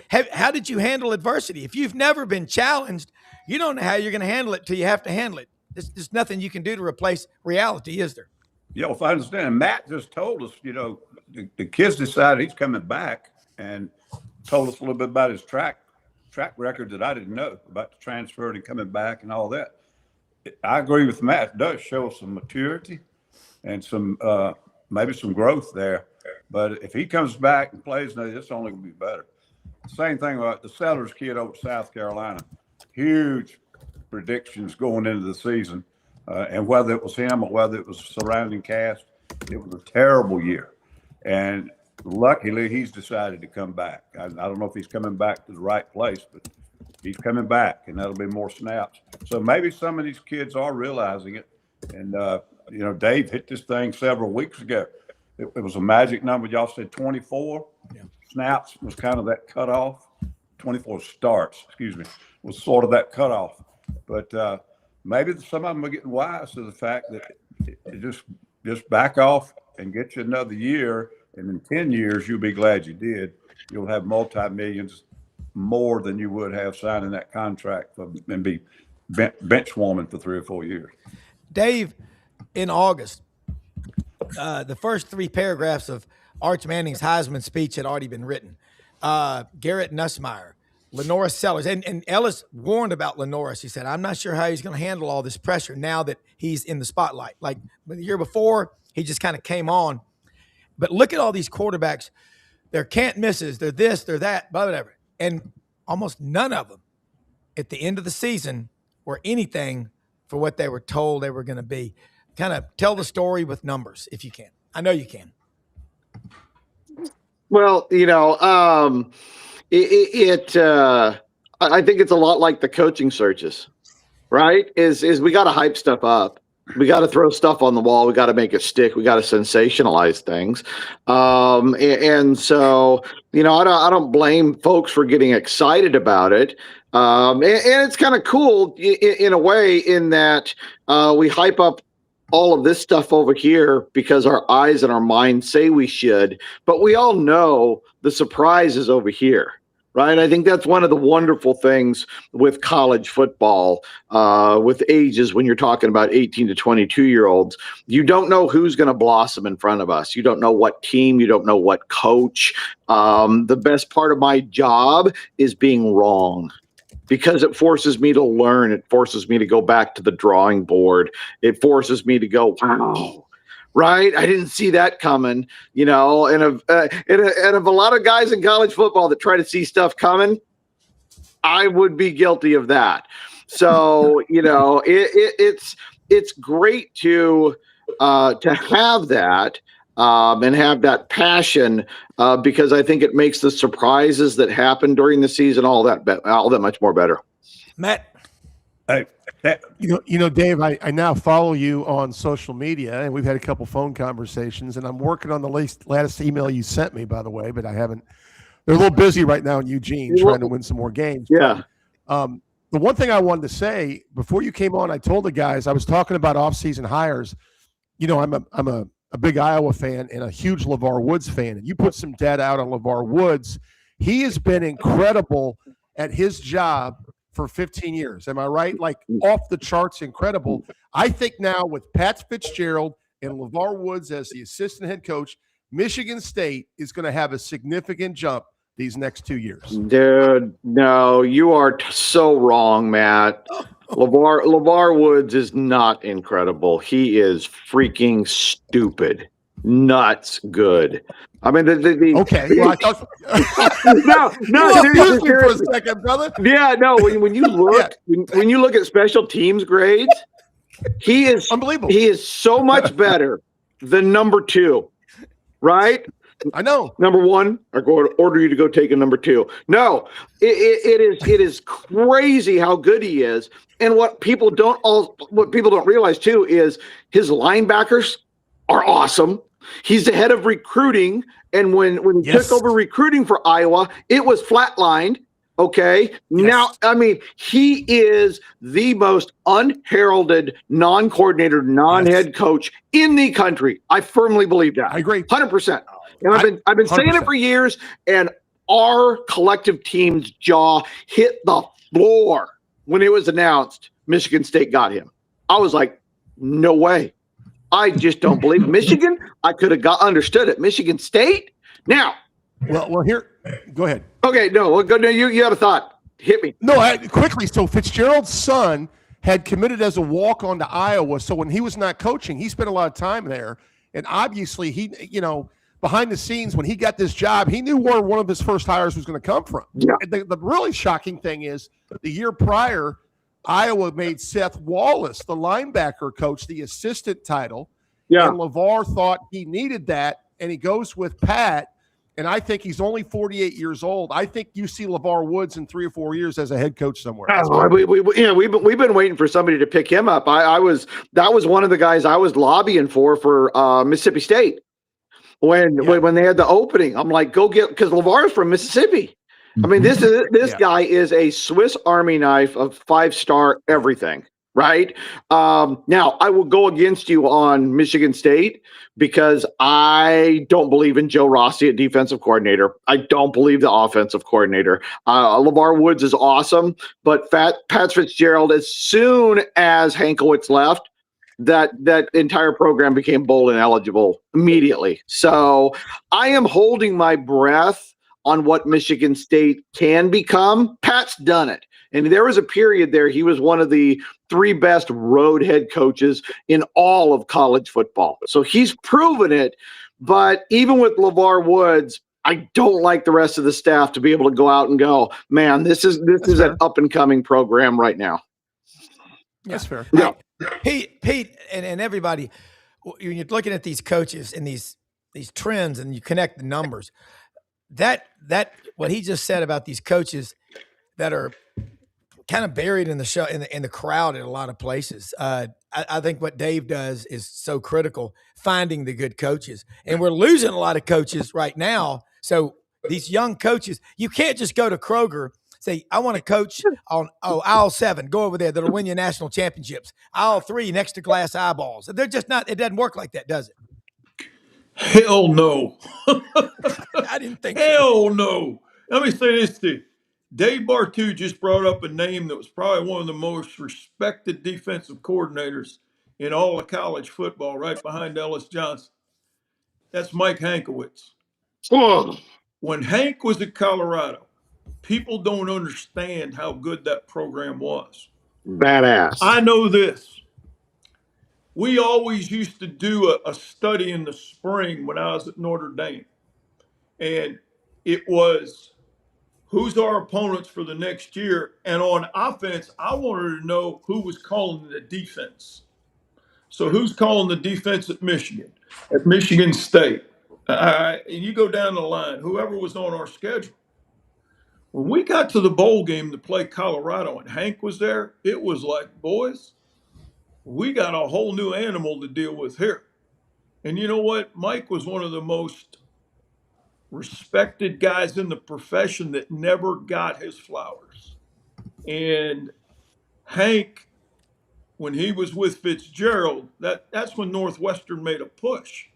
S1: How did you handle adversity? If you've never been challenged, you don't know how you're going to handle it till you have to handle it. There's nothing you can do to replace reality, is there?
S3: Yeah, if I understand, Matt just told us, the kids decided he's coming back and told us a little bit about his track record that I didn't know about the transfer and coming back and all that. I agree with Matt. It does show some maturity and some maybe some growth there. But if he comes back and plays, it's only going to be better. Same thing about the Sellers kid over at South Carolina. Huge predictions going into the season. And whether it was him or whether it was the surrounding cast, it was a terrible year. And luckily, he's decided to come back. I don't know if he's coming back to the right place, but he's coming back, and that'll be more snaps. So maybe some of these kids are realizing it. And, Dave hit this thing several weeks ago. It was a magic number. Y'all said 24 snaps was kind of that cutoff. 24 starts, was sort of that cutoff. But maybe some of them are getting wise to the fact that it just back off and get you another year. And in 10 years, you'll be glad you did. You'll have multi-millions more than you would have signing that contract and be bench warming for 3 or 4 years.
S1: Dave, in August, the first 3 paragraphs of Arch Manning's Heisman speech had already been written. Garrett Nussmeier, Lenora Sellers, and Ellis warned about Lenora. He said, I'm not sure how he's going to handle all this pressure now that he's in the spotlight. Like the year before, he just kind of came on. But look at all these quarterbacks. They're can't misses. They're this, they're that, whatever. And almost none of them at the end of the season were anything for what they were told they were going to be. Kind of tell the story with numbers if you can. I know you can.
S5: Well, I think it's a lot like the coaching searches, right? Is we got to hype stuff up. We got to throw stuff on the wall. We got to make it stick. We got to sensationalize things. And so, I don't blame folks for getting excited about it. And it's kind of cool in a way in that we hype up all of this stuff over here because our eyes and our minds say we should, but we all know the surprise is over here. Right. I think that's one of the wonderful things with college football, with ages when you're talking about 18 to 22-year-olds. You don't know who's going to blossom in front of us. You don't know what team. You don't know what coach. The best part of my job is being wrong because it forces me to learn. It forces me to go back to the drawing board. It forces me to go, wow. Right, I didn't see that coming, and of a lot of guys in college football that try to see stuff coming, I would be guilty of that. So it's great to have that and have that passion because I think it makes the surprises that happen during the season all that much more better.
S1: Matt.
S3: Hey.
S4: Dave, I now follow you on social media, and we've had a couple phone conversations, and I'm working on the latest email you sent me, by the way, but I haven't. They're a little busy right now in Eugene trying to win some more games.
S5: Yeah.
S4: But, the one thing I wanted to say before you came on, I told the guys I was talking about off-season hires. I'm a big Iowa fan and a huge LeVar Woods fan, and you put some data out on LeVar Woods. He has been incredible at his job for 15 years. Am I right? Like off the charts, incredible. I think now with Pat Fitzgerald and LeVar Woods as the assistant head coach, Michigan State is going to have a significant jump these next 2 years.
S5: Dude, no, you are so wrong, Matt. LeVar Woods is not incredible. He is freaking stupid, nuts good. I mean,
S4: Okay. Well, I thought
S5: no,
S4: you
S5: seriously,
S4: confused me for a second, brother.
S5: Yeah, no. When you look, when you look at special teams grades, he is
S4: unbelievable.
S5: He is so much better than number 2, right?
S4: I know.
S5: Number 1, I go order you to go take a number 2. No, it is crazy how good he is. And what people don't realize too is his linebackers are awesome. He's the head of recruiting, and when he took over recruiting for Iowa, it was flatlined. Okay. Yes. Now, I mean, he is the most unheralded non-coordinator, non-head coach in the country. I firmly believe that.
S4: I agree.
S5: 100%. And I've been 100%. Saying it for years, and our collective team's jaw hit the floor when it was announced Michigan State got him. I was like, no way. I just don't believe Michigan. I could have understood it. Michigan State? Now.
S4: Well, here, go ahead.
S5: Okay, no, well, go. No, you had a thought. Hit me.
S4: No, quickly. So Fitzgerald's son had committed as a walk-on to Iowa. So when he was not coaching, he spent a lot of time there. And obviously, he, behind the scenes, when he got this job, he knew where one of his first hires was going to come from.
S5: Yeah.
S4: The really shocking thing is the year prior, Iowa made Seth Wallace, the linebacker coach, the assistant title.
S5: Yeah.
S4: And LeVar thought he needed that, and he goes with Pat. And I think he's only 48 years old. I think you see LeVar Woods in 3 or 4 years as a head coach somewhere.
S5: We've been waiting for somebody to pick him up. That was one of the guys I was lobbying for Mississippi State when they had the opening. I'm like, go get, because LeVar is from Mississippi. I mean, this guy is a Swiss Army knife of 5-star everything. Right. Now, I will go against you on Michigan State because I don't believe in Joe Rossi at defensive coordinator. I don't believe the offensive coordinator. LeVar Woods is awesome, but Pat Fitzgerald, as soon as Hankowitz left, that entire program became bowl ineligible immediately. So I am holding my breath on what Michigan State can become. Pat's done it. And there was a period there, he was one of the 3 best road head coaches in all of college football. So he's proven it. But even with LeVar Woods, I don't like the rest of the staff to be able to go out and go, man, this is an up and coming program right now.
S4: That's fair.
S5: Yeah.
S1: Pete and everybody, when you're looking at these coaches and these trends and you connect the numbers, that what he just said about these coaches that are kind of buried in the show in the crowd in a lot of places. I think what Dave does is so critical, finding the good coaches, and we're losing a lot of coaches right now. So these young coaches, you can't just go to Kroger, say, I want to coach on aisle 7, go over there, that'll win you national championships. Aisle 3, next to glass eyeballs. They're just not. It doesn't work like that, does it?
S2: Hell no.
S1: I didn't think so.
S2: Hell no. Let me say this to you. Dave Bartoo just brought up a name that was probably one of the most respected defensive coordinators in all of college football, right behind Ellis Johnson. That's Mike Hankowitz.
S5: Oh.
S2: When Hank was at Colorado, people don't understand how good that program was.
S5: Badass.
S2: I know this. We always used to do a study in the spring when I was at Notre Dame. And it was, who's our opponents for the next year? And on offense, I wanted to know who was calling the defense. So who's calling the defense at Michigan State? And you go down the line, whoever was on our schedule. When we got to the bowl game to play Colorado and Hank was there, it was like, boys, we got a whole new animal to deal with here. And you know what? Mike was one of the most respected guys in the profession that never got his flowers. And Hank, when he was with Fitzgerald, that's when Northwestern made a push.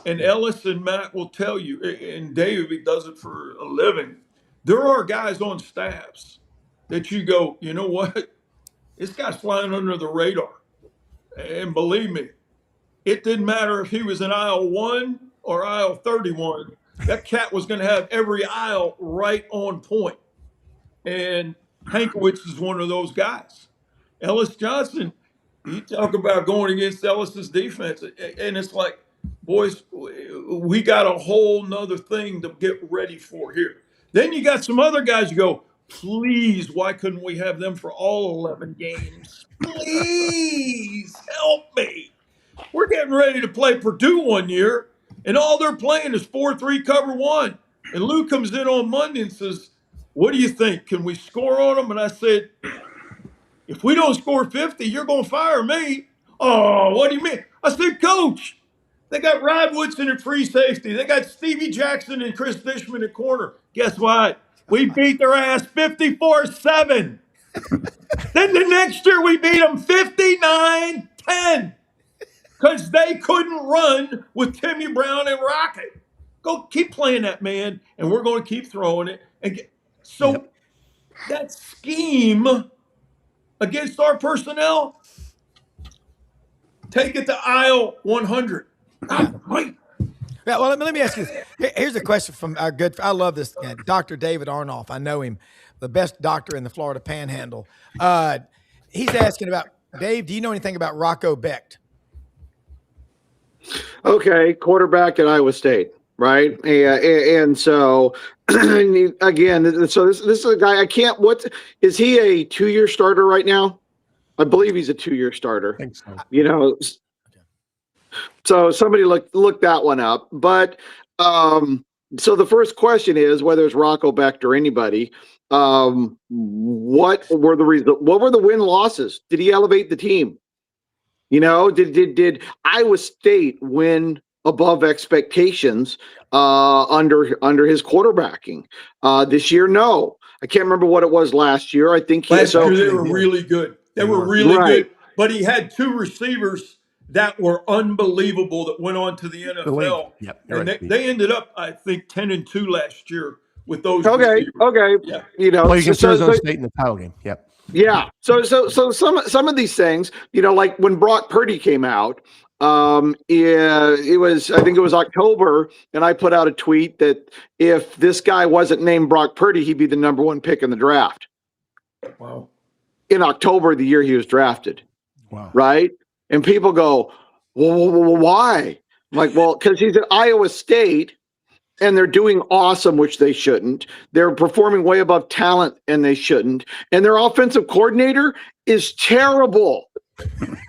S2: And Ellis and Matt will tell you, and Dave, he does it for a living, there are guys on staffs that you go, you know what? This guy's flying under the radar. And believe me, it didn't matter if he was in aisle 1 or aisle 31. That cat was going to have every aisle right on point. And Hankowitz is one of those guys. Ellis Johnson, you talk about going against Ellis's defense, and it's like, boys, we got a whole nother thing to get ready for here. Then you got some other guys you go, please, why couldn't we have them for all 11 games? Please help me. We're getting ready to play Purdue one year, and all they're playing is 4-3 cover one. And Lou comes in on Monday and says, what do you think? Can we score on them? And I said, if we don't score 50, you're going to fire me. Oh, what do you mean? I said, Coach, they got Rod Woodson at free safety. They got Stevie Jackson and Chris Fishman at corner. Guess what? We beat their ass 54-7. Then the next year we beat them 59-10 because they couldn't run with Timmy Browne and Rocket. Go keep playing that, man, and we're going to keep throwing it. That scheme against our personnel, take it to aisle 100. Right.
S1: Yeah, well, let me ask you this. Here's a question from our I love this guy, Dr. David Arnoff. I know him, the best doctor in the Florida Panhandle. He's asking about, Dave, do you know anything about Rocco Becht?
S5: Okay, quarterback at Iowa State, right? And so, again, so this is a guy, is he a 2-year starter right now? I believe he's a 2-year starter.
S4: I think so.
S5: You know, so somebody look that one up. But so the first question is whether it's Rocco Becht or anybody. What were the win losses? Did he elevate the team? You know, did Iowa State win above expectations under his quarterbacking? This year, no. I can't remember what it was last year. I think
S2: last year they were really good. They were really good. But he had 2 receivers that were unbelievable that went on to the NFL.
S4: Yep,
S2: and
S4: right.
S2: they ended up, I think, 10-2 last year with those
S5: receivers. Okay. Yeah. You know,
S4: well, you can Arizona State in the title game. Yep.
S5: Yeah. So some of these things, you know, like when Brock Purdy came out, I think it was October, and I put out a tweet that if this guy wasn't named Brock Purdy, he'd be the number 1 pick in the draft.
S2: Wow.
S5: In October, the year he was drafted.
S4: Wow.
S5: Right? And people go, well, why? I'm like, well, because he's at Iowa State and they're doing awesome, which they shouldn't. They're performing way above talent, and they shouldn't. And their offensive coordinator is terrible.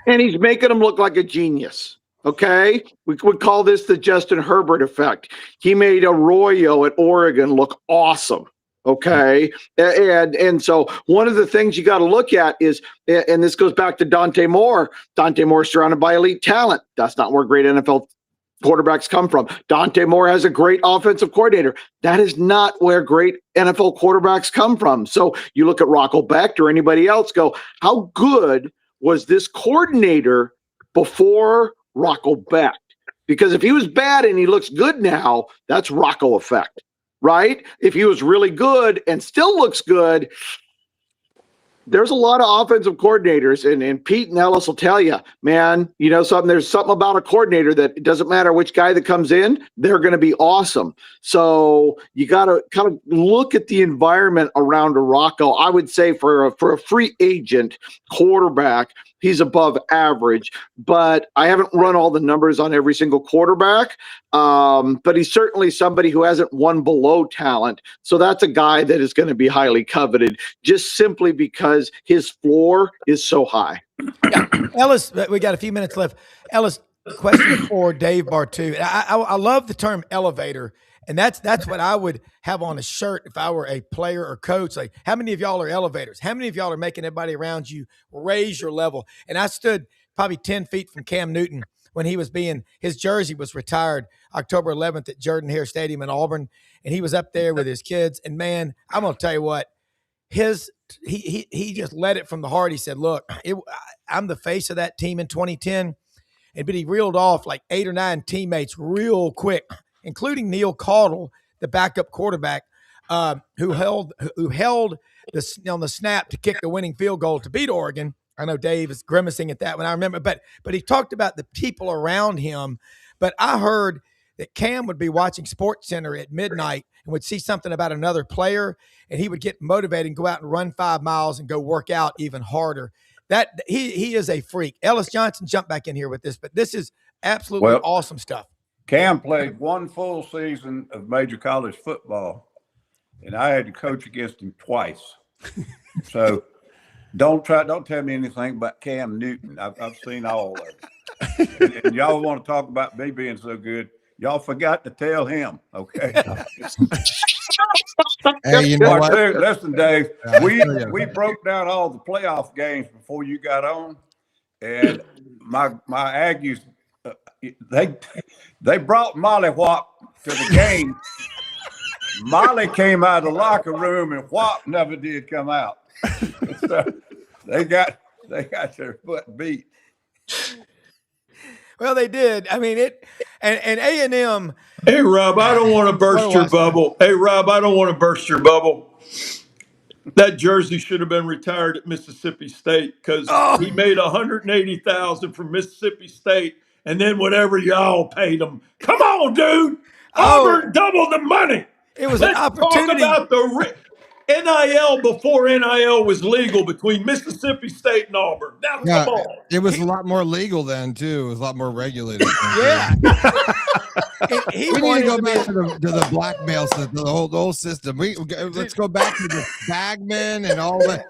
S5: And he's making them look like a genius. Okay? We would call this the Justin Herbert effect. He made Arroyo at Oregon look awesome. Okay. And so one of the things you got to look at is, and this goes back to Dante Moore. Dante Moore is surrounded by elite talent. That's not where great NFL quarterbacks come from. Dante Moore has a great offensive coordinator. That is not where great NFL quarterbacks come from. So you look at Rocco Becht or anybody else, go, how good was this coordinator before Rocco Becht? Because if he was bad and he looks good now, that's Rocco effect. Right? If he was really good and still looks good, there's a lot of offensive coordinators, and Pete and Ellis will tell you, man, you know something, there's something about a coordinator that it doesn't matter which guy that comes in, they're going to be awesome. So you got to kind of look at the environment around a Rocco. I would say for a free agent quarterback, he's above average, but I haven't run all the numbers on every single quarterback. But he's certainly somebody who hasn't won below talent. So that's a guy that is going to be highly coveted just simply because his floor is so high.
S1: Yeah. Ellis, we got a few minutes left. Ellis, question for Dave Bartoo. I love the term elevator. And that's what I would have on a shirt if I were a player or coach. Like, how many of y'all are elevators? How many of y'all are making everybody around you raise your level? And I stood probably 10 feet from Cam Newton when his jersey was retired October 11th at Jordan-Hare Stadium in Auburn. And he was up there with his kids. And man, I'm going to tell you what, he just let it from the heart. He said, look, I'm the face of that team in 2010. But he reeled off like 8 or 9 teammates real quick, including Neil Caudle, the backup quarterback, who held on the snap to kick the winning field goal to beat Oregon. I know Dave is grimacing at that when I remember, but he talked about the people around him. But I heard that Cam would be watching SportsCenter at midnight and would see something about another player, and he would get motivated and go out and run 5 miles and go work out even harder. That he is a freak. Ellis Johnson jumped back in here with this, but this is absolutely awesome stuff.
S3: Cam played one full season of major college football, and I had to coach against him twice. So don't tell me anything about Cam Newton. I've seen all of it. And y'all want to talk about me being so good. Y'all forgot to tell him, okay?
S6: Hey, you know what?
S3: Listen, Dave, we broke down all the playoff games before you got on, and my Aggies, they brought Molly Whop to the game. Molly came out of the locker room, and Whop never did come out. So they got their butt beat.
S1: Well, they did. I mean, and A&M.
S2: Hey, Rob, I don't want to burst your bubble. Hey, Rob, I don't want to burst your bubble. That jersey should have been retired at Mississippi State because he made $180,000 from Mississippi State, and then whatever y'all paid him. Come on, dude. Auburn doubled the money.
S1: It was an opportunity.
S2: Talk about the NIL before NIL was legal between Mississippi State and Auburn. Now, come on.
S6: It was a lot more legal then, too. It was a lot more regulated.
S1: Yeah.
S6: We need to go back to the blackmail system, the whole system. Let's go back to the Bagman and all that.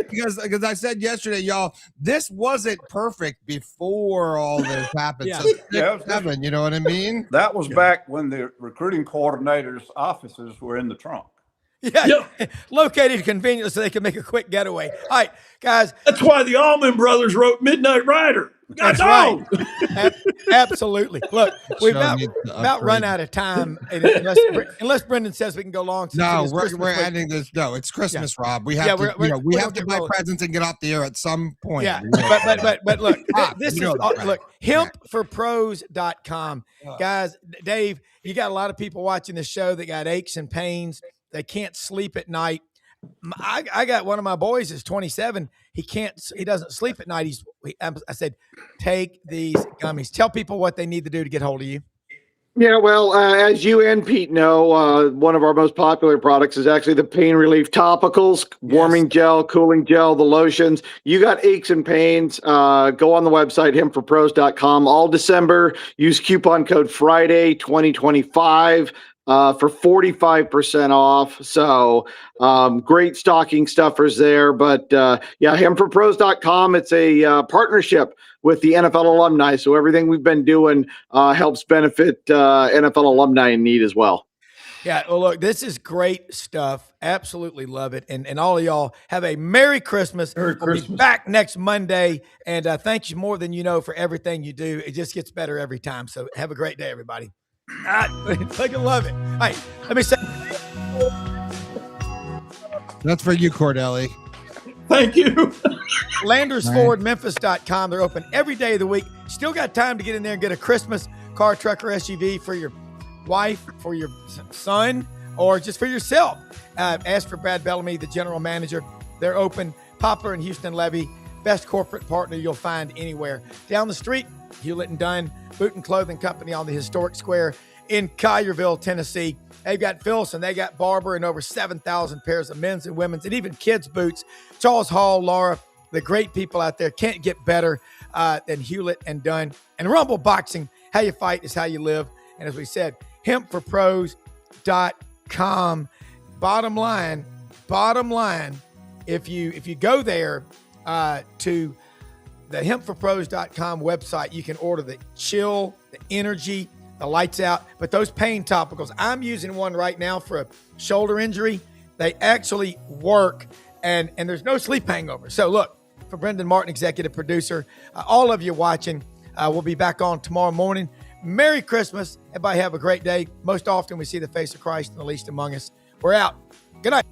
S6: Because I said yesterday, y'all, this wasn't perfect before all this happened.
S1: Yeah.
S6: So 6, 7, you know what I mean?
S3: That was back when the recruiting coordinators' offices were in the trunk.
S1: Yeah. Located conveniently so they can make a quick getaway. All right, guys.
S2: That's why the Allman Brothers wrote Midnight Rider.
S1: That's right. Absolutely. Look, we've about run out of time unless Brendan says we can go long.
S6: No, we're ending this. No, it's Christmas, Rob. We have to buy presents and get off the air at some point.
S1: Yeah, but look, look, hempforpros.com. Guys, Dave, you got a lot of people watching this show that got aches and pains. They can't sleep at night. I got one of my boys is 27. He doesn't sleep at night. I said, take these gummies. Tell people what they need to do to get hold of you.
S5: Yeah, well, as you and Pete know, one of our most popular products is actually the pain relief topicals, warming gel, cooling gel, the lotions. You got aches and pains, go on the website, hempforpros.com. All December, use coupon code Friday 2025. For 45% off. So great stocking stuffers there. But hempforpros.com. It's a partnership with the NFL alumni. So everything we've been doing helps benefit NFL alumni in need as well.
S1: Yeah, well, look, this is great stuff. Absolutely love it. And all of y'all have a Merry Christmas. We'll be back next Monday. And thank you more than you know for everything you do. It just gets better every time. So have a great day, everybody. I fucking love it. All right, let me say.
S6: That's for you, Cordelli.
S2: Thank you.
S1: LandersFordMemphis.com. They're open every day of the week. Still got time to get in there and get a Christmas car, truck, or SUV for your wife, for your son, or just for yourself. Ask for Brad Bellamy, the general manager. They're open. Poplar and Houston Levy, best corporate partner you'll find anywhere. Down the street, Hewlett & Dunn, Boot and Clothing Company on the historic square in Collierville, Tennessee. They've got Filson, they got Barber, and over 7,000 pairs of men's and women's and even kids' boots. Charles Hall, Laura, the great people out there can't get better than Hewlett & Dunn. And Rumble Boxing, how you fight is how you live. And as we said, hempforpros.com. Bottom line, if you go there to the hempforpros.com website, you can order the chill, the energy, the lights out. But those pain topicals, I'm using one right now for a shoulder injury. They actually work, and there's no sleep hangover. So look, for Brendan Martin, executive producer, all of you watching, we'll be back on tomorrow morning. Merry Christmas. Everybody have a great day. Most often we see the face of Christ in the least among us. We're out. Good night.